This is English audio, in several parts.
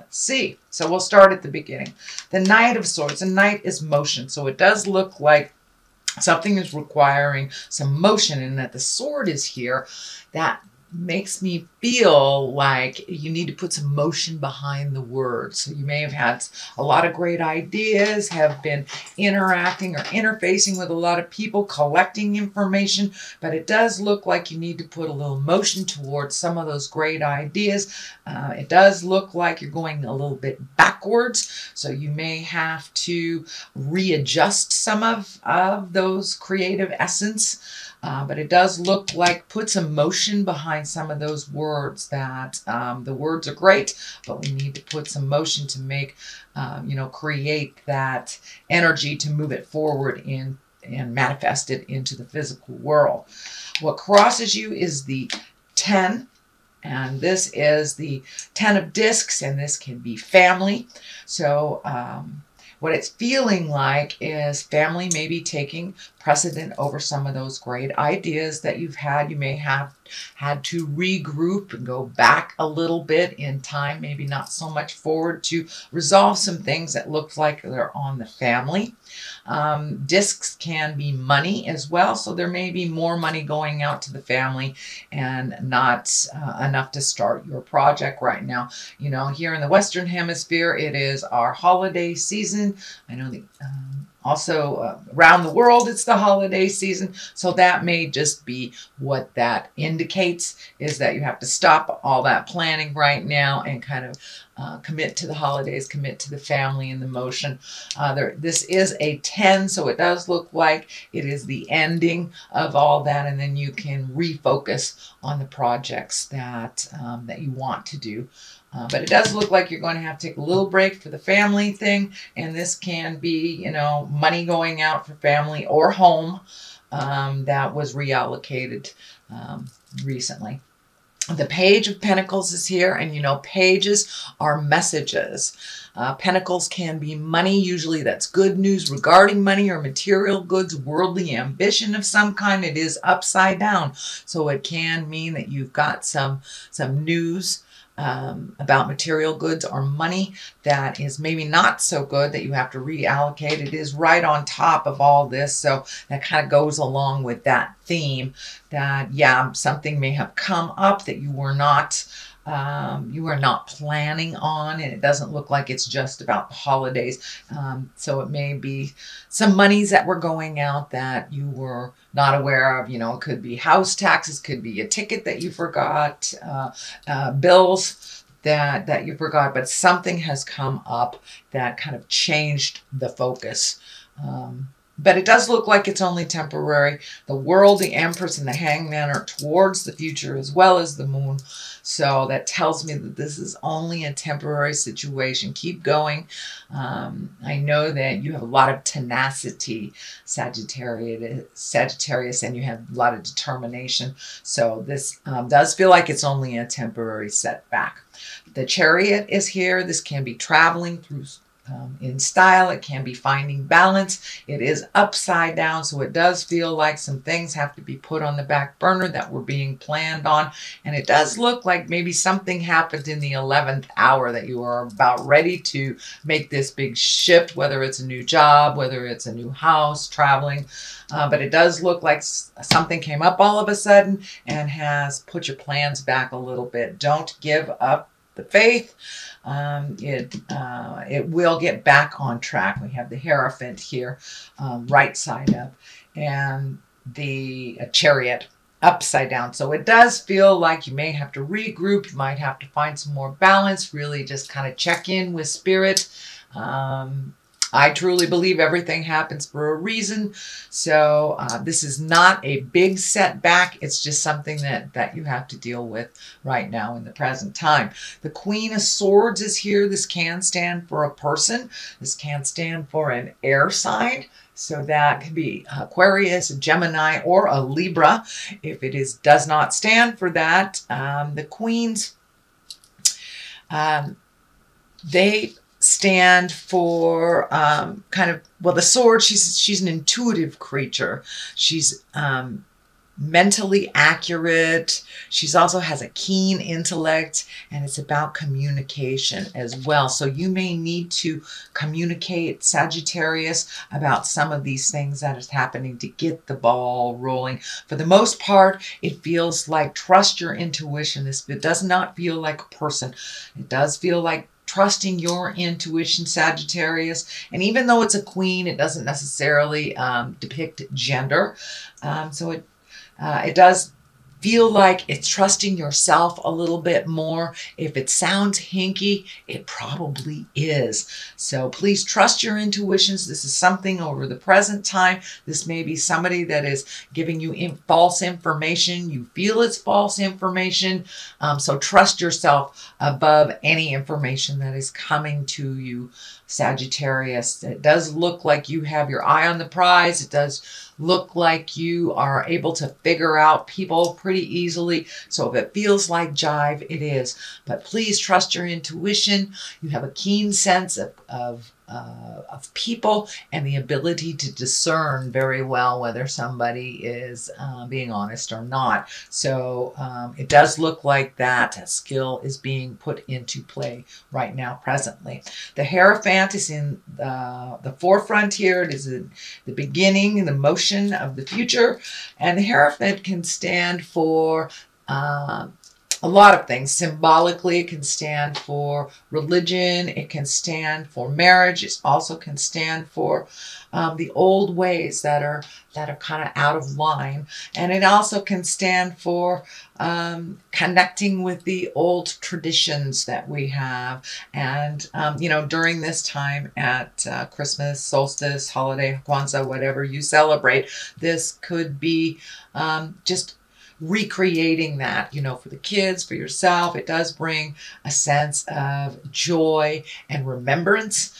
Let's see. So we'll start at the beginning. The Knight of Swords. The Knight is motion. So it does look like something is requiring some motion, and that the sword is here. That makes me feel like you need to put some motion behind the words. So you may have had a lot of great ideas, have been interacting or interfacing with a lot of people, collecting information, but it does look like you need to put a little motion towards some of those great ideas. It does look like you're going a little bit backwards, so you may have to readjust some of those creative essence. But it does look like put some motion behind some of those words. That the words are great, but we need to put some motion to make, create that energy to move it forward and manifest it into the physical world. What crosses you is the 10. And this is the 10 of discs, and this can be family. So what it's feeling like is family maybe taking precedent over some of those great ideas that you've had. You may have had to regroup and go back a little bit in time, maybe not so much forward, to resolve some things that look like they're on the family. Discs can be money as well, so there may be more money going out to the family and not enough to start your project right now. You know, here in the Western Hemisphere, it is our holiday season. I know the also, around the world, it's the holiday season. So that may just be what that indicates, is that you have to stop all that planning right now and kind of commit to the holidays, commit to the family and the motion. This is a 10, so it does look like it is the ending of all that, and then you can refocus on the projects that, that you want to do. But it does look like you're going to have to take a little break for the family thing. And this can be, you know, money going out for family or home that was reallocated recently. The Page of Pentacles is here, and you know, pages are messages. Pentacles can be money. Usually that's good news regarding money or material goods, worldly ambition of some kind. It is upside down. So it can mean that you've got some news about material goods or money that is maybe not so good, that you have to reallocate. It is right on top of all this, so that kind of goes along with that theme that, yeah, something may have come up that you were not planning on, and it doesn't look like it's just about the holidays. So it may be some monies that were going out that you were not aware of. You know, it could be house taxes, could be a ticket that you forgot, bills that you forgot, but something has come up that kind of changed the focus. But it does look like it's only temporary. The World, the Empress, and the Hangman are towards the future as well as the Moon. So that tells me that this is only a temporary situation. Keep going. I know that you have a lot of tenacity, Sagittarius, and you have a lot of determination. So this does feel like it's only a temporary setback. The Chariot is here. This can be traveling through in style. It can be finding balance. It is upside down, so it does feel like some things have to be put on the back burner that were being planned on. And it does look like maybe something happened in the 11th hour that you are about ready to make this big shift, whether it's a new job, whether it's a new house, traveling. But it does look like something came up all of a sudden and has put your plans back a little bit. Don't give up the faith. It will get back on track. We have the Hierophant here, right side up, and the Chariot upside down. So it does feel like you may have to regroup. You might have to find some more balance, really just kind of check in with spirit. I truly believe everything happens for a reason. So this is not a big setback. It's just something that you have to deal with right now in the present time. The Queen of Swords is here. This can stand for a person. This can stand for an air sign. So that could be Aquarius, a Gemini, or a Libra. If it does not stand for that, the Queens, they stand for kind of, well, the sword, she's an intuitive creature. She's mentally accurate. She's also has a keen intellect, and it's about communication as well. So you may need to communicate, Sagittarius, about some of these things that is happening to get the ball rolling. For the most part, it feels like trust your intuition. It does not feel like a person. It does feel like trusting your intuition, Sagittarius. And even though it's a queen, it doesn't necessarily depict gender. So it does feel like it's trusting yourself a little bit more. If it sounds hinky, it probably is. So please trust your intuitions. This is something over the present time. This may be somebody that is giving you false information. You feel it's false information. So trust yourself above any information that is coming to you, Sagittarius. It does look like you have your eye on the prize. It does look like you are able to figure out people pretty easily. So if it feels like jive, it is. But please trust your intuition. You have a keen sense of people and the ability to discern very well whether somebody is being honest or not. So it does look like that skill is being put into play right now, presently. The Hierophant is in the forefront here. It is in the beginning and the motion of the future. And the Hierophant can stand for a lot of things. Symbolically, it can stand for religion. It can stand for marriage. It also can stand for the old ways that are kind of out of line. And it also can stand for connecting with the old traditions that we have. And, you know, during this time at Christmas, solstice, holiday, Kwanzaa, whatever you celebrate, this could be just recreating that, you know, for the kids, for yourself. It does bring a sense of joy and remembrance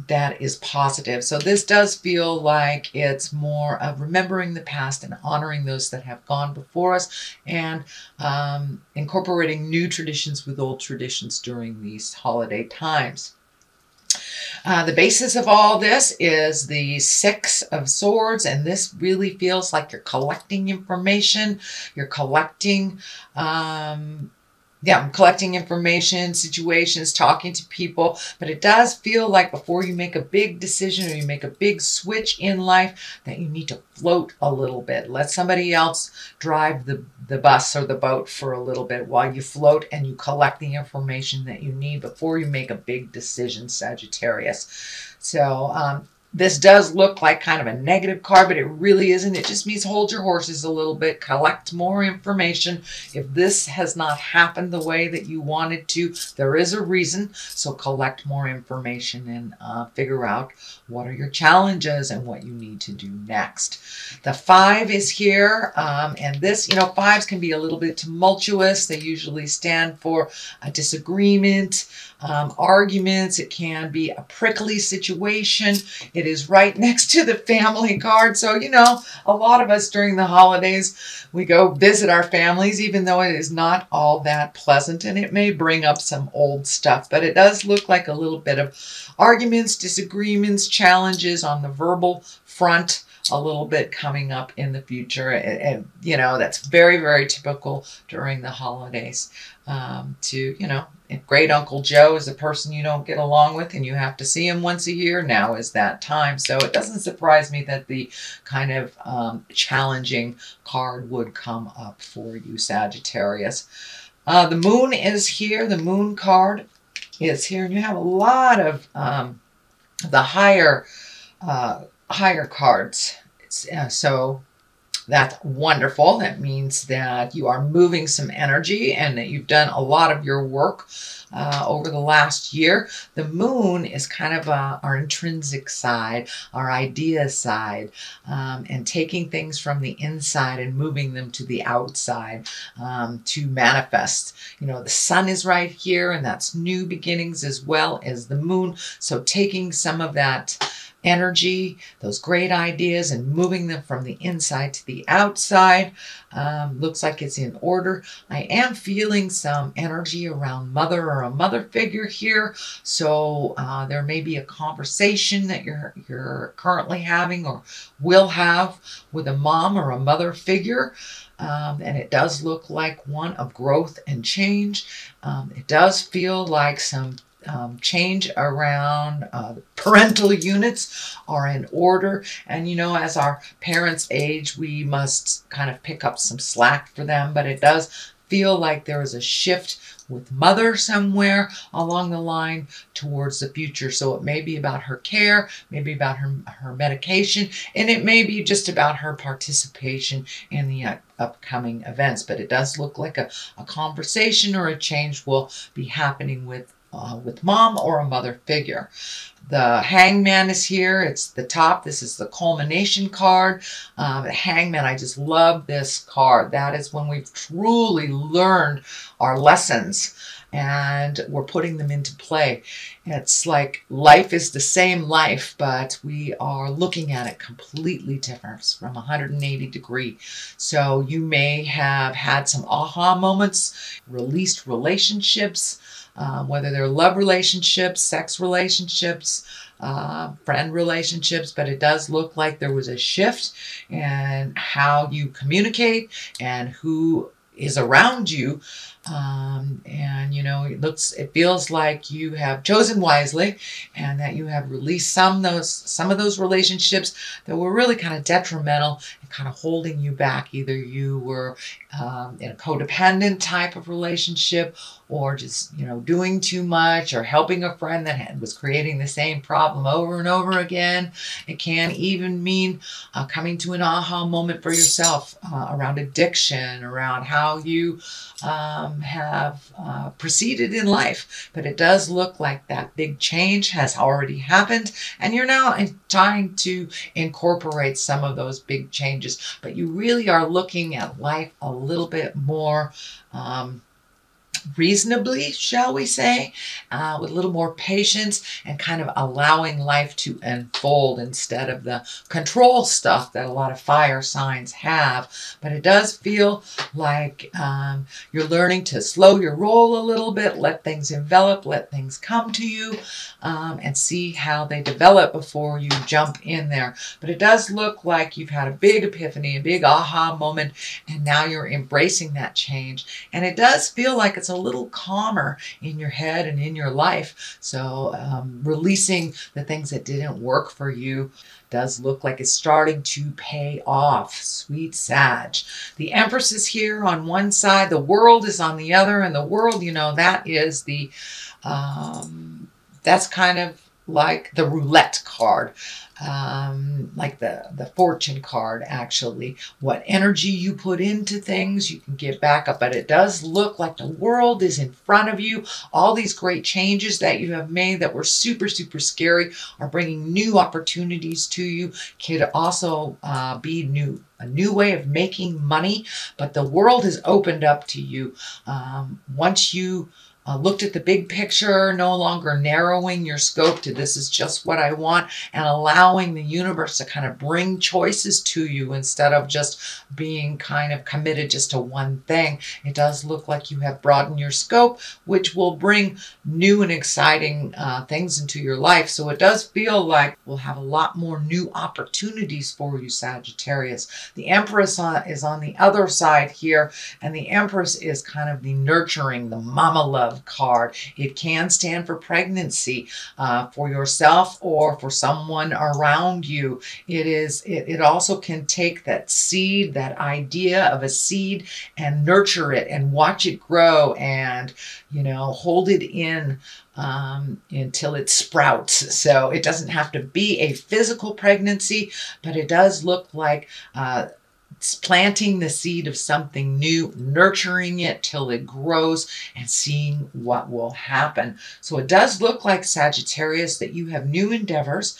that is positive. So this does feel like it's more of remembering the past and honoring those that have gone before us, and incorporating new traditions with old traditions during these holiday times. The basis of all this is the Six of Swords, and this really feels like you're collecting information. You're collecting, collecting information, situations, talking to people. But it does feel like before you make a big decision or you make a big switch in life, that you need to float a little bit. Let somebody else drive the bus or the boat for a little bit while you float and you collect the information that you need before you make a big decision, Sagittarius. So this does look like kind of a negative card, but it really isn't. It just means hold your horses a little bit, collect more information. If this has not happened the way that you wanted to, there is a reason. So collect more information and figure out what are your challenges and what you need to do next. The 5 is here, and this, you know, 5s can be a little bit tumultuous. They usually stand for a disagreement, arguments. It can be a prickly situation. It is right next to the family card. So, you know, a lot of us during the holidays, we go visit our families, even though it is not all that pleasant, and it may bring up some old stuff, but it does look like a little bit of arguments, disagreements, challenges on the verbal front, a little bit coming up in the future. And you know, that's very, very typical during the holidays. You know, if Great Uncle Joe is a person you don't get along with and you have to see him once a year, now is that time. So it doesn't surprise me that the kind of challenging card would come up for you, Sagittarius. The moon is here. The moon card is here. And you have a lot of the higher cards. So that's wonderful. That means that you are moving some energy and that you've done a lot of your work over the last year. The moon is kind of our intrinsic side, our idea side, and taking things from the inside and moving them to the outside to manifest. You know, the sun is right here, and that's new beginnings as well as the moon. So taking some of that energy, those great ideas, and moving them from the inside to the outside. Looks like it's in order. I am feeling some energy around mother or a mother figure here. So there may be a conversation that you're currently having or will have with a mom or a mother figure. And it does look like one of growth and change. It does feel like some change around parental units are in order. And you know, as our parents age, we must kind of pick up some slack for them. But it does feel like there is a shift with mother somewhere along the line towards the future. So it may be about her care, maybe about her medication, and it may be just about her participation in the upcoming events. But it does look like a conversation or a change will be happening with mom or a mother figure. The Hangman is here. It's the top. This is the culmination card. The Hangman, I just love this card. That is when we've truly learned our lessons and we're putting them into play. It's like life is the same life, but we are looking at it completely different from 180 degrees. So you may have had some aha moments, released relationships, whether they're love relationships, sex relationships, friend relationships, but it does look like there was a shift in how you communicate and who is around you. And you know, it feels like you have chosen wisely and that you have released some of those relationships that were really kind of detrimental and kind of holding you back. Either you were in a codependent type of relationship, or just, you know, doing too much, or helping a friend that was creating the same problem over and over again. It can even mean coming to an aha moment for yourself around addiction, around how you have proceeded in life. But it does look like that big change has already happened, and you're now trying to incorporate some of those big changes. But you really are looking at life a little bit more reasonably, shall we say, with a little more patience and kind of allowing life to unfold instead of the control stuff that a lot of fire signs have. But it does feel like you're learning to slow your roll a little bit, let things envelop, let things come to you, and see how they develop before you jump in there. But it does look like you've had a big epiphany, a big aha moment, and now you're embracing that change. And it does feel like it's a little calmer in your head and in your life. So releasing the things that didn't work for you does look like it's starting to pay off. Sweet Sag. The Empress is here on one side, the World is on the other, and the World, you know, that is the that's kind of like the roulette card, like the fortune card, actually. What energy you put into things, you can get back up. But it does look like the World is in front of you. All these great changes that you have made that were super, super scary are bringing new opportunities to you. Could also be a new way of making money. But the World has opened up to you. Once you looked at the big picture, no longer narrowing your scope to this is just what I want, and allowing the universe to kind of bring choices to you instead of just being kind of committed just to one thing. It does look like you have broadened your scope, which will bring new and exciting things into your life. So it does feel like we'll have a lot more new opportunities for you, Sagittarius. The Empress is on the other side here, and the Empress is kind of the nurturing, the mama love card. It can stand for pregnancy for yourself or for someone around you. It also can take that seed, that idea of a seed, and nurture it and watch it grow and, you know, hold it in until it sprouts. So it doesn't have to be a physical pregnancy, but it does look like planting the seed of something new, nurturing it till it grows, and seeing what will happen. So it does look like, Sagittarius, that you have new endeavors,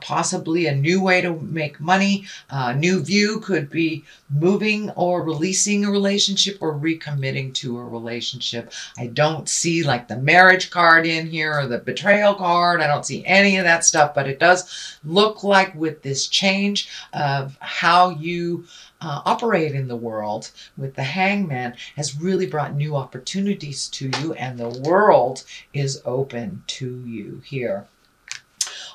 possibly a new way to make money. A new view could be moving or releasing a relationship or recommitting to a relationship. I don't see like the marriage card in here or the betrayal card. I don't see any of that stuff, but it does look like with this change of how you operate in the world with the Hangman has really brought new opportunities to you, and the world is open to you here.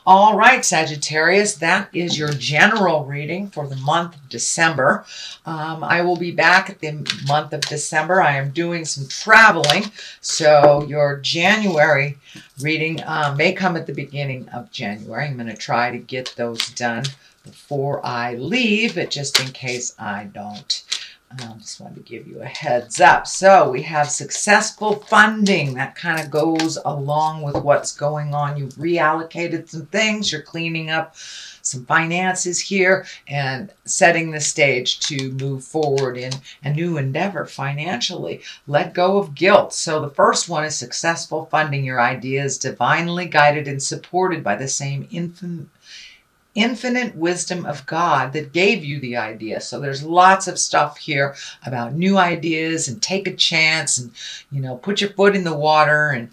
All right, Sagittarius, that is your general reading for the month of December. I will be back at the month of December. I am doing some traveling, so your January reading may come at the beginning of January. I'm going to try to get those done before I leave, but just in case I don't. Just wanted to give you a heads up. So we have successful funding. That kind of goes along with what's going on. You've reallocated some things. You're cleaning up some finances here and setting the stage to move forward in a new endeavor financially. Let go of guilt. So the first one is successful funding. Your idea is divinely guided and supported by the same infinite wisdom of God that gave you the idea. So there's lots of stuff here about new ideas, and take a chance, and, you know, put your foot in the water and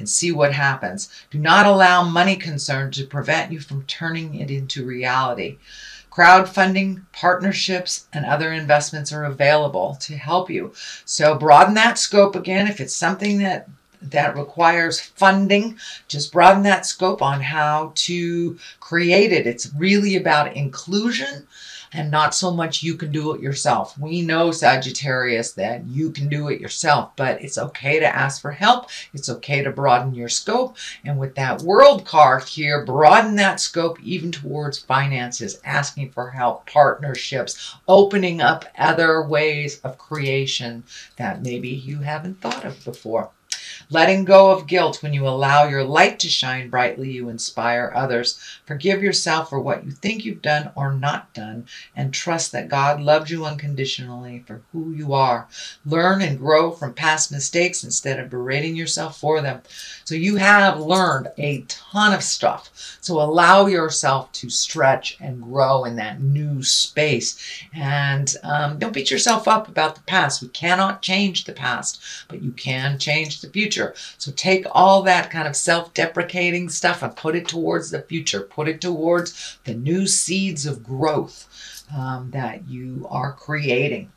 see what happens. Do not allow money concerns to prevent you from turning it into reality. Crowdfunding, partnerships, and other investments are available to help you. So broaden that scope again. If it's something that requires funding, just broaden that scope on how to create it. It's really about inclusion and not so much you can do it yourself. We know, Sagittarius, that you can do it yourself, but it's okay to ask for help. It's okay to broaden your scope. And with that World card here, broaden that scope even towards finances, asking for help, partnerships, opening up other ways of creation that maybe you haven't thought of before. Letting go of guilt. When you allow your light to shine brightly, you inspire others. Forgive yourself for what you think you've done or not done, and trust that God loved you unconditionally for who you are. Learn and grow from past mistakes instead of berating yourself for them. So you have learned a ton of stuff. So allow yourself to stretch and grow in that new space. And don't beat yourself up about the past. We cannot change the past, but you can change the future. So take all that kind of self-deprecating stuff and put it towards the future. Put it towards the new seeds of growth that you are creating.